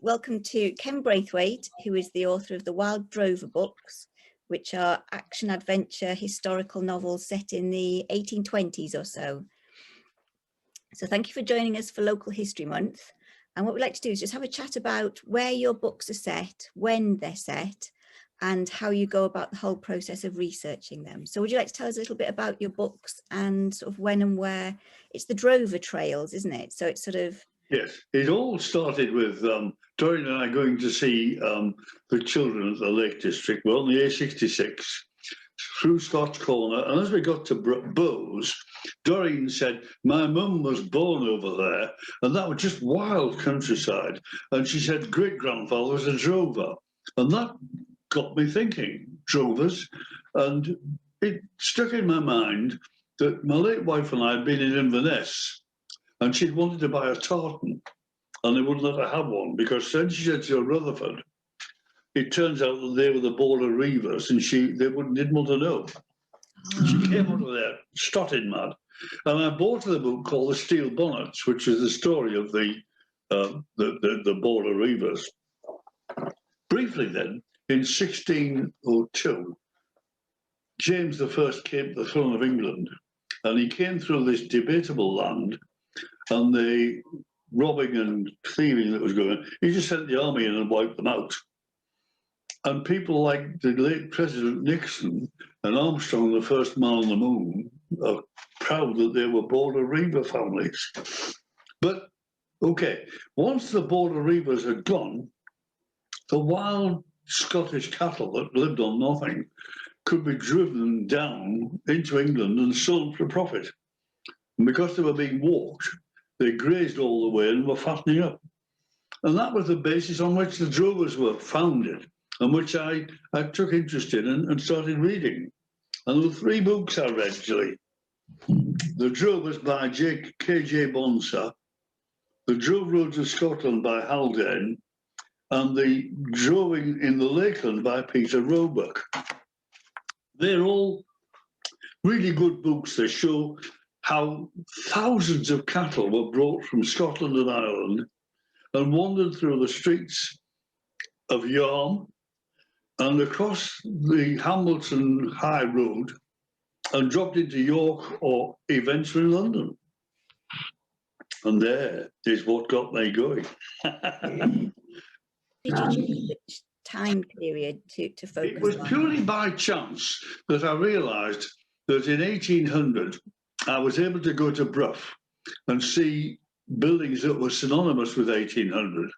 welcome to Ken Braithwaite, who is the author of the Wild Drover books, which are action-adventure historical novels set in the 1820s or so. So thank you for joining us for Local History Month. And what we'd like to do is just have a chat about where your books are set, when they're set, and how you go about the whole process of researching them. So would you like to tell us a little bit about your books and sort of when and where? It's the Drover Trails, isn't it? So it's sort of... Yes, it all started with Doreen and I going to see the children at the Lake District. We're on the A66 through Scotch Corner, and as we got to Bowes, Doreen said, my mum was born over there, and that was just wild countryside. And she said, great-grandfather was a drover. And that got me thinking, drovers. And it stuck in my mind that my late wife and I had been in Inverness, and she'd wanted to buy a tartan, and they wouldn't let her have one, because then she said to Rutherford, it turns out that they were the Border Reivers, and didn't want to know. She came out of there, strutting mad. And I bought her the book called The Steel Bonnets, which is the story of the Border Reivers. Briefly then, in 1602, James I came to the throne of England, and he came through this debatable land, and the robbing and thieving that was going on, he just sent the army in and wiped them out. And people like the late President Nixon and Armstrong, the first man on the moon, are proud that they were Border Reiver families. But, okay, once the Border Reivers had gone, the wild Scottish cattle that lived on nothing could be driven down into England and sold for profit. And because they were being walked, they grazed all the way and were fattening up. And that was the basis on which the drovers were founded, and which I took interest in and started reading. And there were 3 books I read, Gillie. The Drovers by K.J. Bonser, The Drove Roads of Scotland by Haldane, and The Droving in the Lakeland by Peter Roebuck. They're all really good books. They show how thousands of cattle were brought from Scotland and Ireland and wandered through the streets of Yarm and across the Hamilton High Road and dropped into York or eventually London. And there is what got me going. Did you choose which time period to focus on? It was purely by chance that I realised that in 1800, I was able to go to Brough and see buildings that were synonymous with 1800.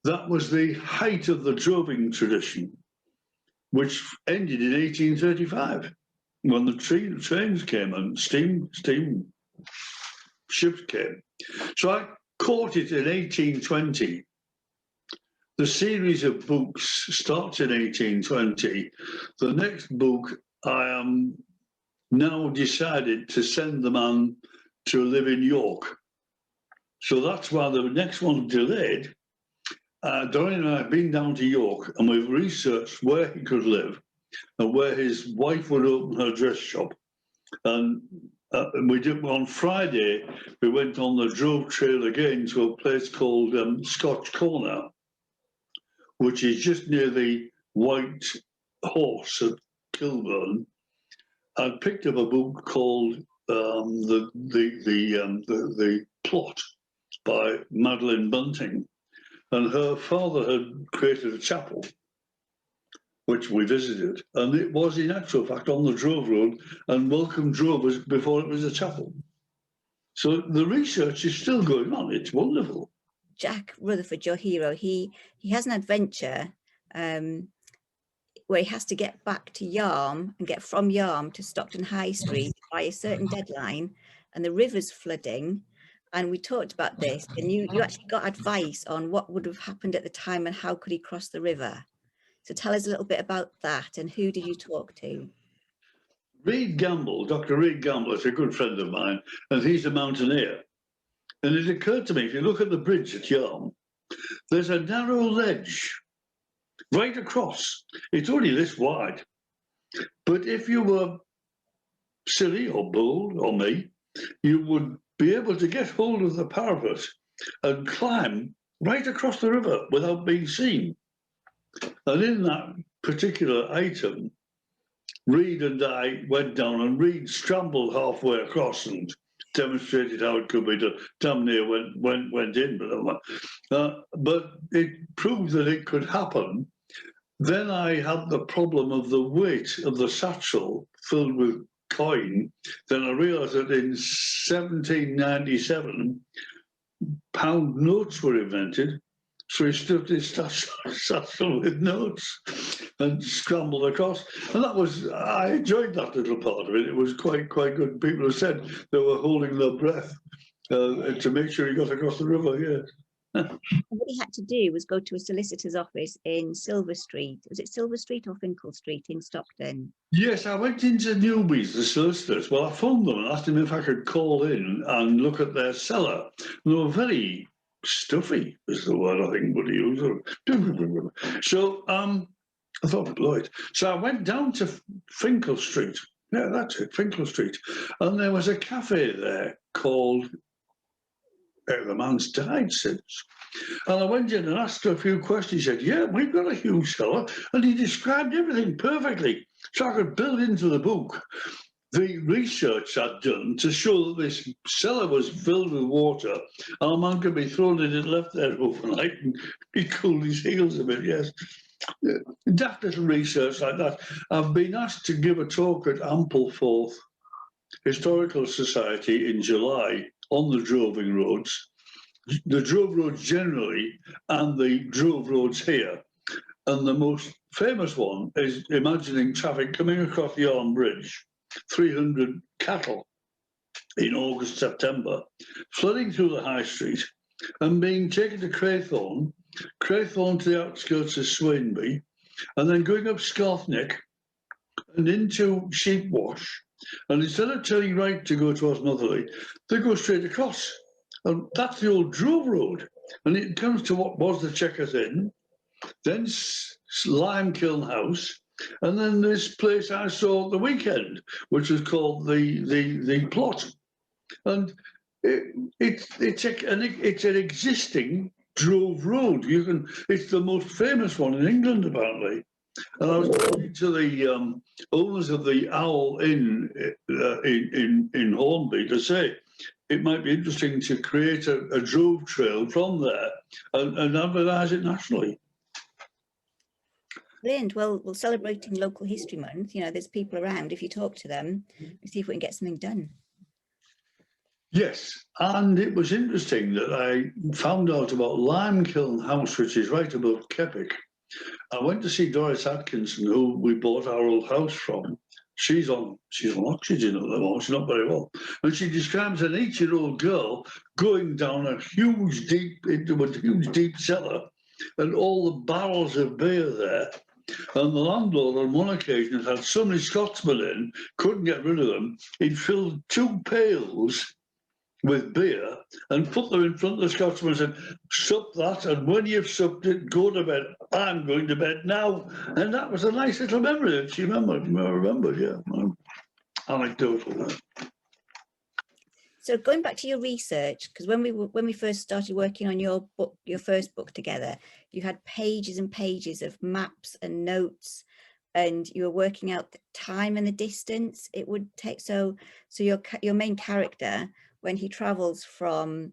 That was the height of the droving tradition, which ended in 1835, when the trains came and steam ships came. So I caught it in 1820. The series of books starts in 1820. The next book, I am now decided to send the man to live in York. So that's why the next one's delayed. Doreen and I have been down to York, and we've researched where he could live and where his wife would open her dress shop. And we did on Friday, we went on the Drove Trail again to a place called Scotch Corner, which is just near the White Horse at Kilburn. I picked up a book called The Plot by Madeline Bunting. And her father had created a chapel, which we visited. And it was, in actual fact, on the Drove Road and welcomed drovers before it was a chapel. So the research is still going on. It's wonderful. Jack Rutherford, your hero, he has an adventure where he has to get back to Yarm and get from Yarm to Stockton High Street by a certain deadline, and the river's flooding. And we talked about this, and you actually got advice on what would have happened at the time and how could he cross the river. So tell us a little bit about that, and who did you talk to? Reed Gamble, Dr. Reed Gamble, is a good friend of mine, and he's a mountaineer. And it occurred to me, if you look at the bridge at Yarm, there's a narrow ledge right across. It's only this wide. But if you were silly or bold, or me, you would be able to get hold of the parapet and climb right across the river without being seen. And in that particular item, Reed and I went down, and Reed scrambled halfway across and demonstrated how it could be done. Damn near went in, but it proved that it could happen. Then I had the problem of the weight of the satchel filled with coin. Then I realised that in 1797, pound notes were invented. So he stuffed his satchel with notes and scrambled across. And that was, I enjoyed that little part of it. It was quite good. People have said they were holding their breath to make sure he got across the river, yes. What he had to do was go to a solicitor's office in Silver Street. Was it Silver Street or Finkel Street in Stockton? Yes, I went into Newby's, the solicitors. Well, I phoned them and asked them if I could call in and look at their cellar. And they were very stuffy, is the word I think would use. So I thought, Lloyd. So I went down to Finkel Street. Yeah, that's it, Finkel Street. And there was a cafe there called The Man's Died Since. And I went in and asked her a few questions. He said, yeah, we've got a huge cellar. And he described everything perfectly. So I could build into the book the research I'd done to show that this cellar was filled with water, and a man could be thrown in and left there overnight, and he cooled his heels a bit, yes. Daft little research like that. I've been asked to give a talk at Ampleforth Historical Society in July on the droving roads, the drove roads generally, and the drove roads here. And the most famous one is imagining traffic coming across the Yarn Bridge, 300 cattle in August, September, flooding through the high street and being taken to Craythorne to the outskirts of Swainby, and then going up Scarthneck and into Sheepwash. And instead of turning right to go towards Netherley, they go straight across. And that's the old drove road. And it comes to what was the Chequers Inn, then Lime Kiln House, and then this place I saw at the weekend, which was called the Plot. And it's an existing drove road. It's the most famous one in England, apparently. And I was talking to the owners of the Owl Inn in Hornby to say it might be interesting to create a drove trail from there and advertise it nationally. Brilliant. Well, we're celebrating Local History Month. You know, there's people around. If you talk to them, we see if we can get something done. Yes, and it was interesting that I found out about Lime Kiln House, which is right above Kepwick. I went to see Doris Atkinson, who we bought our old house from. She's on oxygen at the moment. She's not very well, and she describes an 8-year-old girl going down into a huge deep cellar, and all the barrels of beer there. And the landlord on one occasion had so many Scotsmen in, couldn't get rid of them. He'd filled 2 pails with beer and put them in front of the Scotsman and said, sup that, and when you've supped it, go to bed. I'm going to bed now. And that was a nice little memory that she remembered, yeah. Anecdotal. So going back to your research, because when we first started working on your first book together, you had pages and pages of maps and notes, and you were working out the time and the distance it would take. So your main character, when he travels from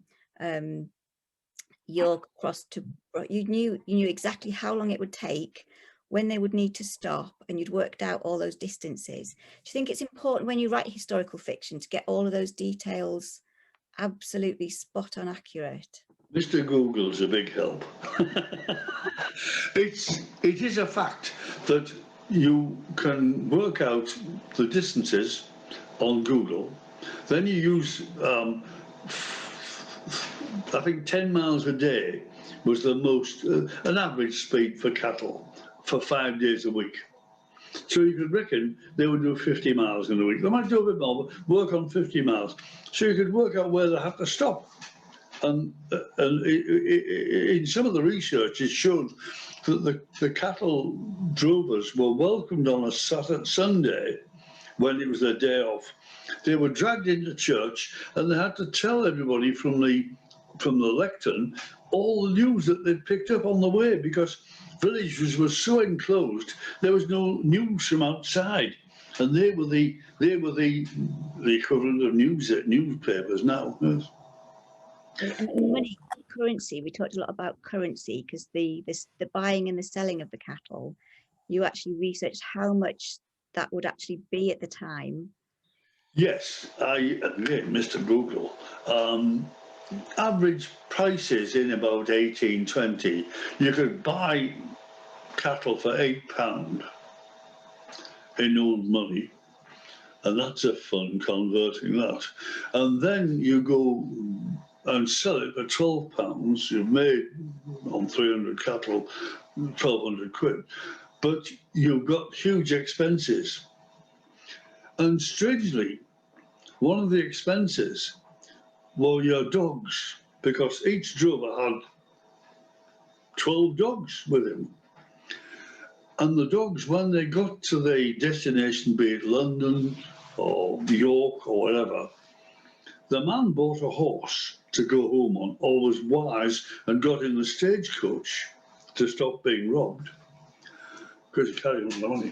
York across to, you knew exactly how long it would take, when they would need to stop, and you'd worked out all those distances. Do you think it's important when you write historical fiction to get all of those details absolutely spot on accurate? Mr. Google's a big help. It is a fact that you can work out the distances on Google. Then you use, I think 10 miles a day was the most, an average speed for cattle for 5 days a week. So you could reckon they would do 50 miles in a week. They might do a bit more, but work on 50 miles. So you could work out where they have to stop. And in some of the research, it showed that the cattle drovers were welcomed on a Sunday when it was their day off. They were dragged into church, and they had to tell everybody from the from the lectern all the news that they'd picked up on the way, because villages were so enclosed there was no news from outside, and they were the equivalent of newspapers now. Yes. And money, currency, we talked a lot about currency, because the buying and the selling of the cattle, you actually researched how much that would actually be at the time. Yes, Mr. Google. Average prices in about 1820, you could buy cattle for £8 in old money, and that's a fun converting that. And then you go and sell it for £12. You've made on 300 cattle 1,200 quid, but you've got huge expenses. And strangely, one of the expenses were your dogs, because each drover had 12 dogs with him. And the dogs, when they got to the destination, be it London or York or whatever, the man bought a horse to go home on, or was wise and got in the stagecoach to stop being robbed, because he carried on the money.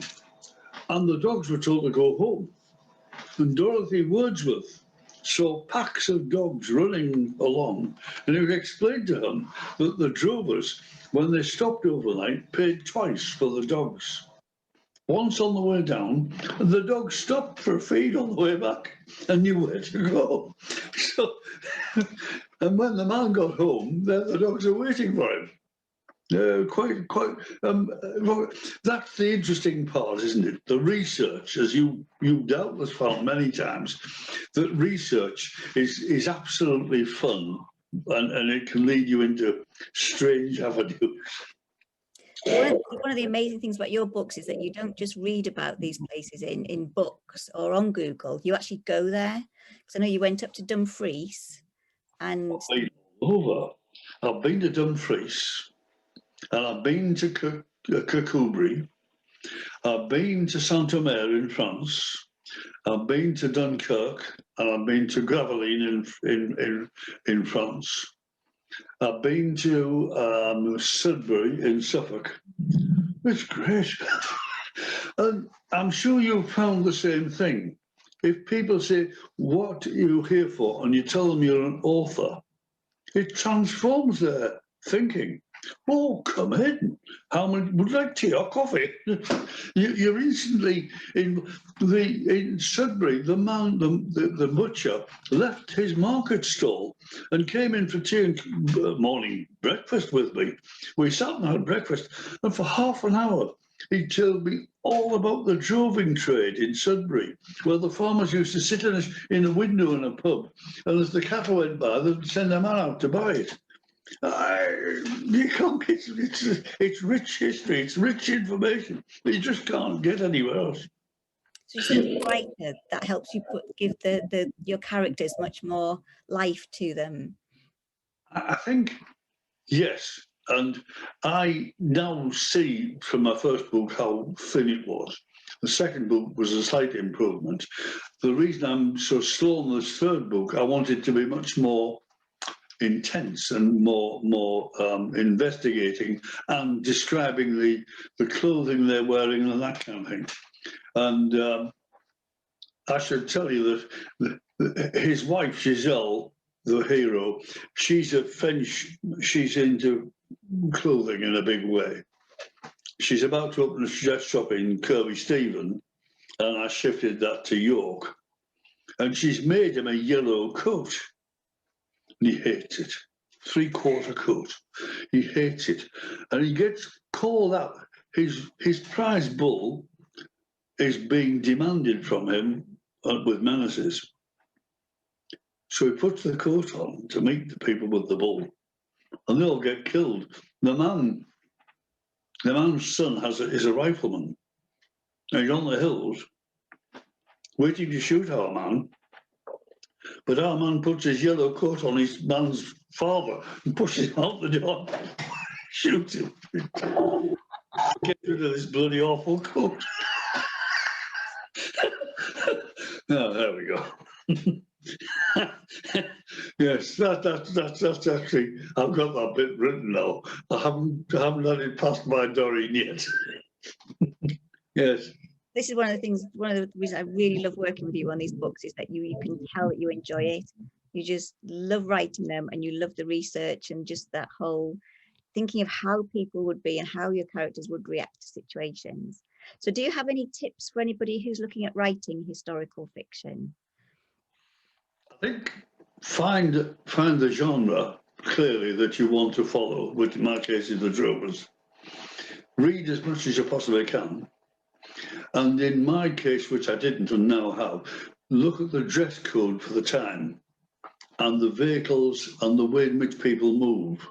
And the dogs were told to go home. And Dorothy Wordsworth saw packs of dogs running along, and it was explained to him that the drovers, when they stopped overnight, paid twice for the dogs. Once on the way down, and the dogs stopped for a feed on the way back and knew where to go. So, and when the man got home, the dogs were waiting for him. That's the interesting part, isn't it? The research, as you doubtless found many times, that research is absolutely fun, and it can lead you into strange avenues. One of the amazing things about your books is that you don't just read about these places in books or on Google. You actually go there. Because I know you went up to Dumfries, and I've been to Dumfries, and I've been to Kirkcudbright. I've been to Saint-Omer in France. I've been to Dunkirk, and I've been to Gravelines in France. I've been to Sudbury in Suffolk. It's great. And I'm sure you've found the same thing. If people say, what are you here for? And you tell them you're an author, it transforms their thinking. Oh, come in. How many would you like tea or coffee? You're instantly in Sudbury. The man, the butcher, left his market stall and came in for tea and morning breakfast with me. We sat and had breakfast, and for half an hour he told me all about the droving trade in Sudbury, where the farmers used to sit in a window in a pub, and as the cattle went by, they'd send a man out to buy it. It's rich history, it's rich information that you just can't get anywhere else. So you're sort of a writer that helps you give your characters much more life to them. I think, yes. And I now see from my first book how thin it was. The second book was a slight improvement. The reason I'm so slow on this third book, I wanted to be much more intense and more investigating and describing the clothing they're wearing and that kind of thing. And I should tell you that his wife, Giselle, the hero, she's a French, she's into clothing in a big way. She's about to open a dress shop in Kirby Stephen, and I shifted that to York. And she's made him a yellow coat. And he hates it. 3/4 coat. He hates it. And he gets called out. His prize bull is being demanded from him with menaces. So he puts the coat on to meet the people with the bull, and they all get killed. The man's son is a rifleman, and he's on the hills waiting to shoot our man. But our man puts his yellow coat on his man's father and pushes him out the door, shoots him. Get rid of this bloody awful coat. Oh, there we go. Yes, that's actually, I've got that bit written now. I haven't had it past my Doreen yet. Yes. This is one of the reasons I really love working with you on these books, is that you can tell that you enjoy it. You just love writing them, and you love the research and just that whole thinking of how people would be and how your characters would react to situations. So do you have any tips for anybody who's looking at writing historical fiction? I think find the genre clearly that you want to follow, which in my case is the dramas. Read as much as you possibly can. And in my case, which I didn't and now have, look at the dress code for the time and the vehicles and the way in which people move,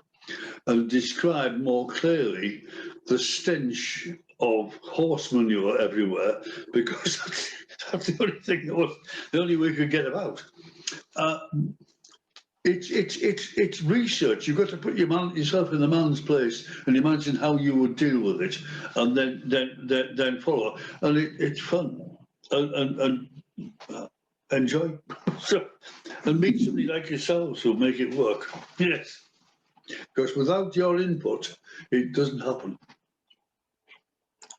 and describe more clearly the stench of horse manure everywhere, because that's the only thing the only way you could get about. It's research. You've got to put yourself in the man's place and imagine how you would deal with it, and then follow. And it's fun and enjoy. So, and meet somebody like yourselves who'll make it work. Yes, because without your input, it doesn't happen.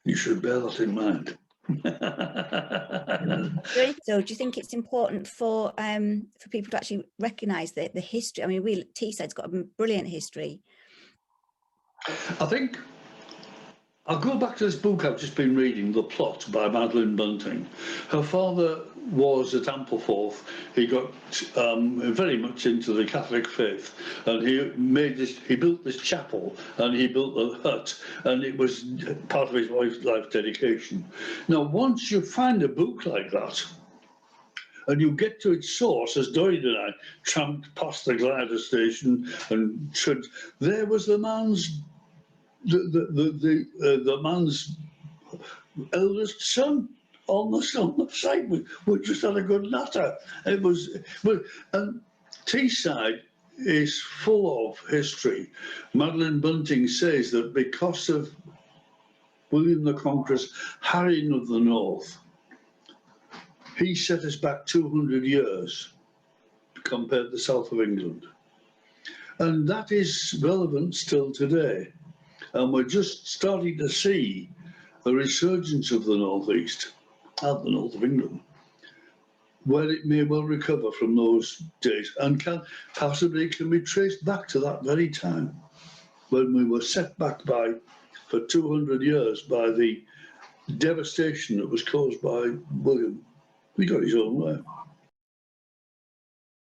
You should bear that in mind. So do you think it's important for people to actually recognise the history? I mean, Teesside's got a brilliant history. I think I'll go back to this book I've just been reading, The Plot by Madeline Bunting. Her father was at Ampleforth. He got very much into the Catholic faith, and he built this chapel, and he built a hut, and it was part of his wife's life dedication. Now, once you find a book like that, and you get to its source, as Doreen and I tramped past the glider station, and there was the man's the man's eldest son on the site. We just had a good natter. It was, and Teesside is full of history. Madeline Bunting says that because of William the Conqueror's harrying of the north, he set us back 200 years compared to the south of England. And that is relevant still today. And we're just starting to see a resurgence of the northeast and the north of England, where it may well recover from those days and can be traced back to that very time when we were set back for 200 years by the devastation that was caused by William. He got his own way.